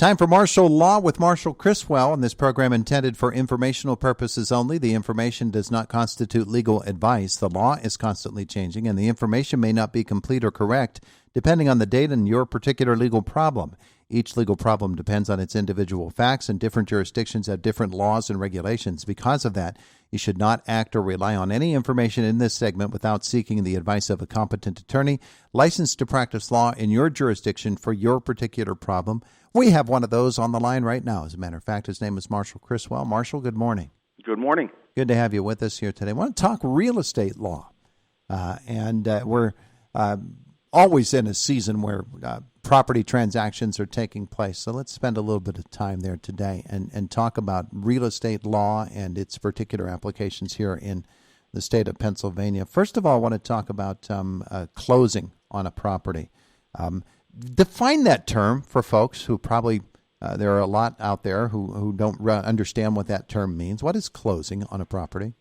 Time for Marshall Law with Marshall Chriswell, and this program intended for informational purposes only. The information does not constitute legal advice. The law is constantly changing, and the information may not be complete or correct depending on the date and your particular legal problem. Each legal problem depends on its individual facts, and different jurisdictions have different laws and regulations. Because of that, you should not act or rely on any information in this segment without seeking the advice of a competent attorney licensed to practice law in your jurisdiction for your particular problem. We have one of those on the line right now. As a matter of fact, his name is Marshall Chriswell. Marshall, good morning. Good morning. Good to have you with us here today. I want to talk real estate law. We're always in a season where property transactions are taking place. So let's spend a little bit of time there today and talk about real estate law and its particular applications here in the state of Pennsylvania. First of all, I want to talk about closing on a property. Define that term for folks who probably, there are a lot out there who don't understand what that term means. What is closing on a property?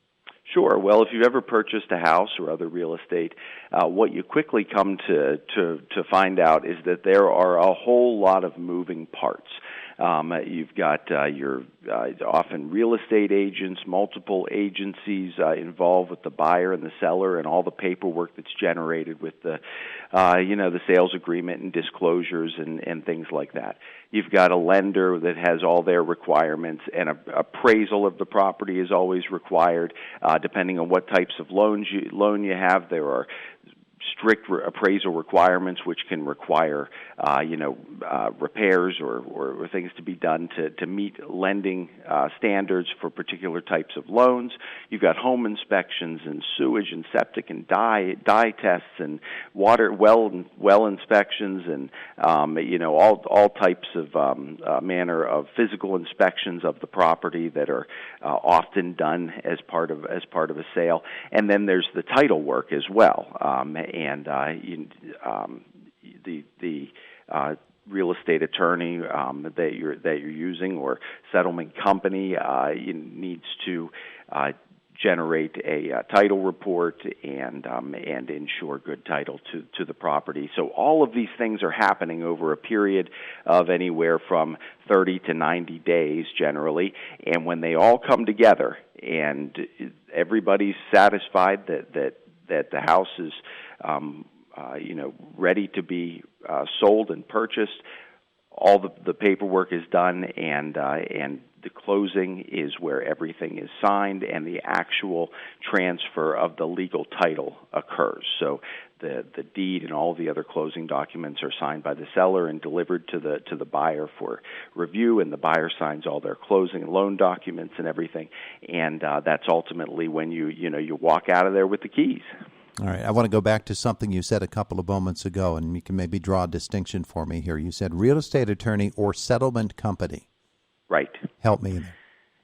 Sure. Well, if you've ever purchased a house or other real estate, what you quickly come to find out is that there are a whole lot of moving parts. You've got your often real estate agents, multiple agencies involved with the buyer and the seller, and all the paperwork that's generated with the sales agreement and disclosures and things like that. You've got a lender that has all their requirements, and appraisal of the property is always required. Depending on what types of loan you have, there are strict appraisal requirements which can require repairs or things to be done to meet lending standards for particular types of loans. You've got home inspections and sewage and septic and dye tests and water well inspections and all types of manner of physical inspections of the property that are often done as part of a sale. And then there's the title work as well. The real estate attorney that you're using or settlement company needs to generate a title report and ensure good title to the property. So all of these things are happening over a period of anywhere from 30 to 90 days generally, and when they all come together and everybody's satisfied that the house is ready to be sold and purchased, all the paperwork is done, and the closing is where everything is signed and the actual transfer of the legal title occurs. So the deed and all the other closing documents are signed by the seller and delivered to the buyer for review, and the buyer signs all their closing and loan documents and everything, and that's ultimately when you walk out of there with the keys. All right. I want to go back to something you said a couple of moments ago, and you can maybe draw a distinction for me here. You said real estate attorney or settlement company. Right. Help me there.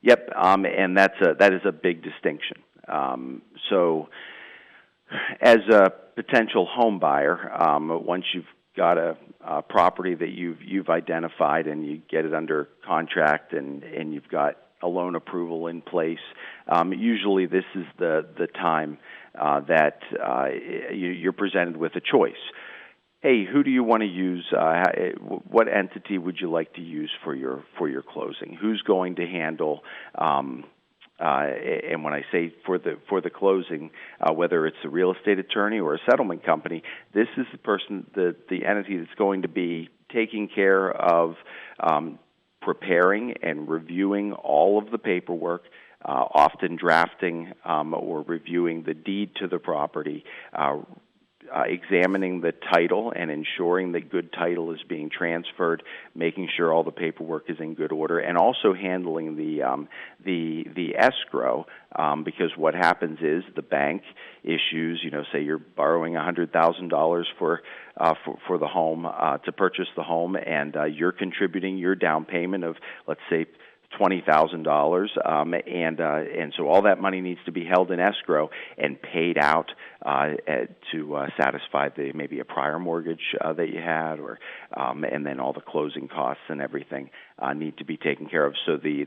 Yep. And that is a big distinction. So, as a potential home buyer, once you've got a property that you've identified and you get it under contract and you've got a loan approval in place, usually this is the time that you're presented with a choice. Hey, who do you want to use? What entity would you like to use for your closing? Who's going to handle? And when I say for the closing, whether it's a real estate attorney or a settlement company, this is the person, the entity that's going to be taking care of preparing and reviewing all of the paperwork, often drafting or reviewing the deed to the property, examining the title and ensuring that good title is being transferred, making sure all the paperwork is in good order, and also handling the escrow, because what happens is the bank issues, say you're borrowing $100,000 for the home to purchase the home, and you're contributing your down payment of, let's say, $20,000, and so all that money needs to be held in escrow and paid out to satisfy maybe a prior mortgage that you had, or and then all the closing costs and everything need to be taken care of. So the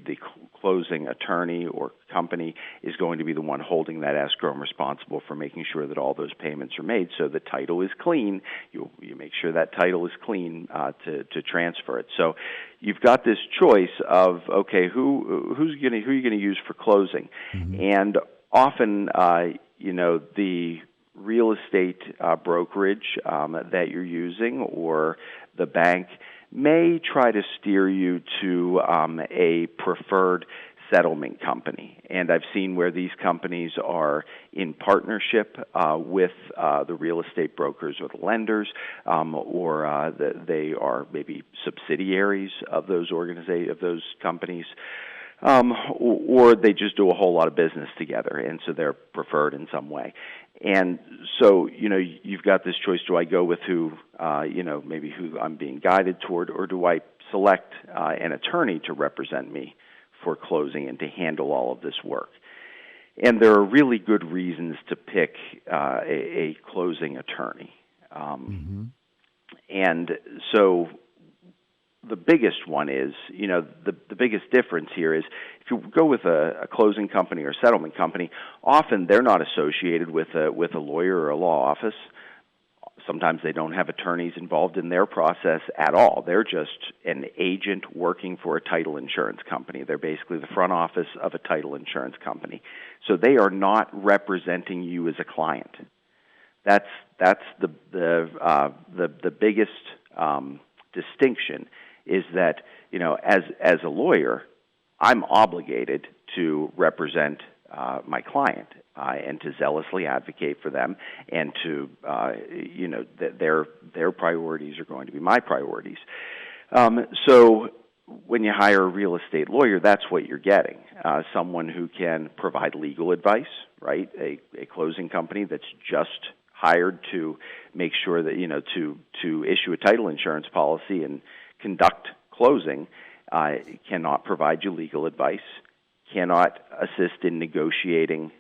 closing attorney or company is going to be the one holding that escrow and responsible for making sure that all those payments are made. So the title is clean. You make sure that title is clean to transfer it. So you've got this choice of, okay, who are you going to use for closing, and often the real estate brokerage that you're using or the bank may try to steer you to a preferred settlement company. And I've seen where these companies are in partnership with the real estate brokers or the lenders, or they are maybe subsidiaries of those companies. Or they just do a whole lot of business together, and so they're preferred in some way. And so, you've got this choice: do I go with maybe who I'm being guided toward, or do I select an attorney to represent me for closing and to handle all of this work? And there are really good reasons to pick a closing attorney. And so the biggest one is, the biggest difference here is if you go with a closing company or settlement company, often they're not associated with a lawyer or a law office. Sometimes they don't have attorneys involved in their process at all. They're just an agent working for a title insurance company. They're basically the front office of a title insurance company. So they are not representing you as a client. That's the biggest distinction. Is that, as a lawyer, I'm obligated to represent my client and to zealously advocate for them, and to, their priorities are going to be my priorities. So when you hire a real estate lawyer, that's what you're getting, someone who can provide legal advice, right? A closing company that's just hired to make sure that, to issue a title insurance policy and conduct closing, cannot provide you legal advice, cannot assist in negotiating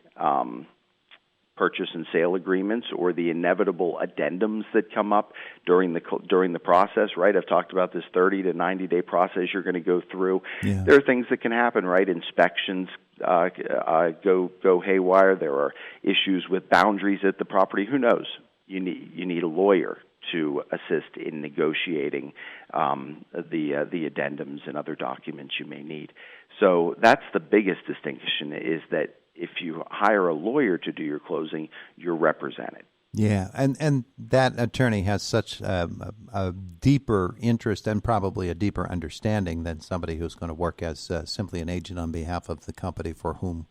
purchase and sale agreements or the inevitable addendums that come up during the process, right? I've talked about this 30 to 90-day process you're going to go through. Yeah. There are things that can happen, right? Inspections go haywire. There are issues with boundaries at the property. Who knows? You need a lawyer to assist in negotiating the addendums and other documents you may need. So that's the biggest distinction, is that if you hire a lawyer to do your closing, you're represented. Yeah, and that attorney has such a deeper interest and probably a deeper understanding than somebody who's going to work as simply an agent on behalf of the company for whom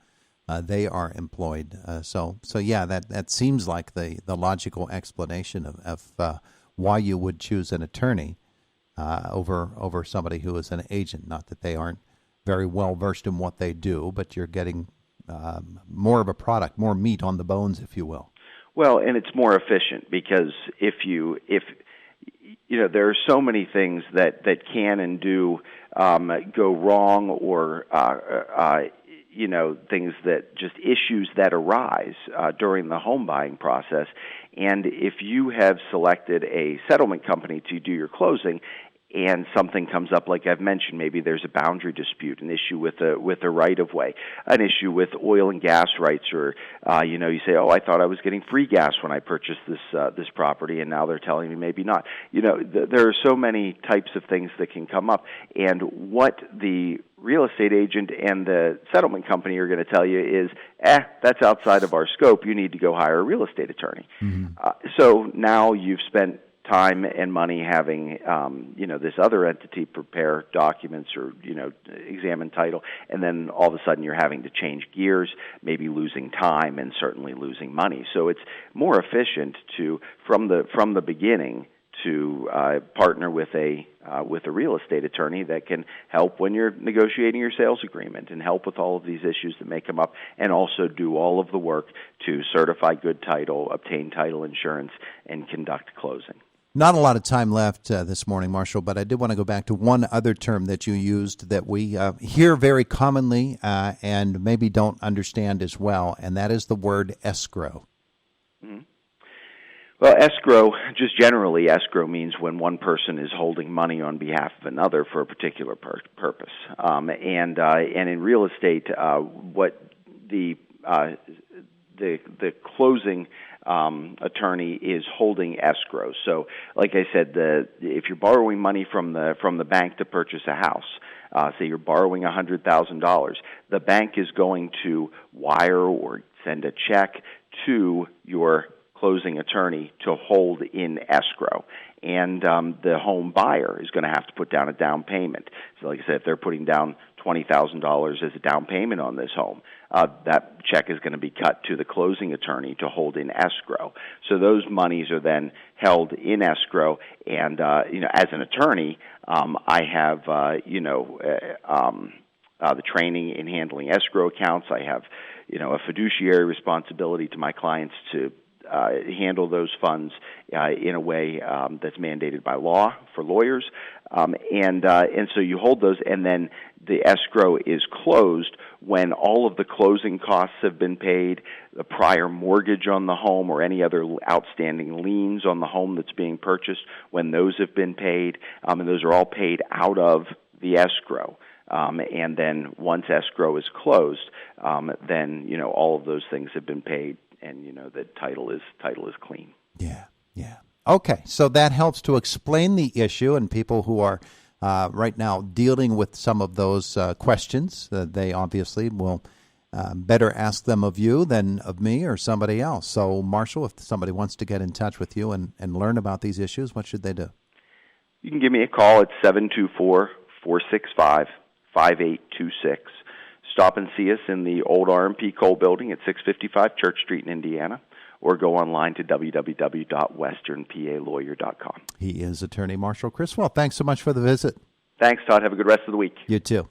they are employed. So yeah, that seems like the logical explanation of why you would choose an attorney over somebody who is an agent. Not that they aren't very well versed in what they do, but you're getting more of a product, more meat on the bones, if you will. Well, and it's more efficient because if there are so many things that can and do go wrong, or things that just issues that arise during the home buying process. And if you have selected a settlement company to do your closing, and something comes up, like I've mentioned, maybe there's a boundary dispute, an issue with a right-of-way, an issue with oil and gas rights, or you say, oh, I thought I was getting free gas when I purchased this property, and now they're telling me maybe not. There are so many types of things that can come up, and what the real estate agent and the settlement company are going to tell you is, that's outside of our scope. You need to go hire a real estate attorney. Mm-hmm. So now you've spent time and money having this other entity prepare documents or examine title, and then all of a sudden you're having to change gears, maybe losing time and certainly losing money. So it's more efficient to from the beginning to partner with a real estate attorney that can help when you're negotiating your sales agreement and help with all of these issues that may come up, and also do all of the work to certify good title, obtain title insurance, and conduct closing. Not a lot of time left this morning, Marshall, but I did want to go back to one other term that you used that we hear very commonly and maybe don't understand as well, and that is the word escrow. Mhm. Well, escrow, just generally, escrow means when one person is holding money on behalf of another for a particular purpose. And in real estate, what the closing attorney is holding escrow. So, like I said, if you're borrowing money from the bank to purchase a house, say you're borrowing $100,000, the bank is going to wire or send a check to your closing attorney to hold in escrow. And the home buyer is going to have to put down a down payment. So like I said, if they're putting down $20,000 as a down payment on this home, that check is going to be cut to the closing attorney to hold in escrow. So those monies are then held in escrow. And as an attorney, I have the training in handling escrow accounts. I have a fiduciary responsibility to my clients to handle those funds in a way that's mandated by law for lawyers, and so you hold those, and then the escrow is closed when all of the closing costs have been paid, the prior mortgage on the home or any other outstanding liens on the home that's being purchased, when those have been paid, and those are all paid out of the escrow. And then once escrow is closed, then all of those things have been paid, and the title is clean. Yeah. Okay, so that helps to explain the issue, and people who are right now dealing with some of those questions, they obviously will better ask them of you than of me or somebody else. So, Marshall, if somebody wants to get in touch with you and learn about these issues, what should they do? You can give me a call at 724-465-5826. Stop and see us in the old R&P Coal Building at 655 Church Street in Indiana, or go online to www.westernpalawyer.com. He is attorney Marshall Chriswell. Thanks so much for the visit. Thanks, Todd. Have a good rest of the week. You too.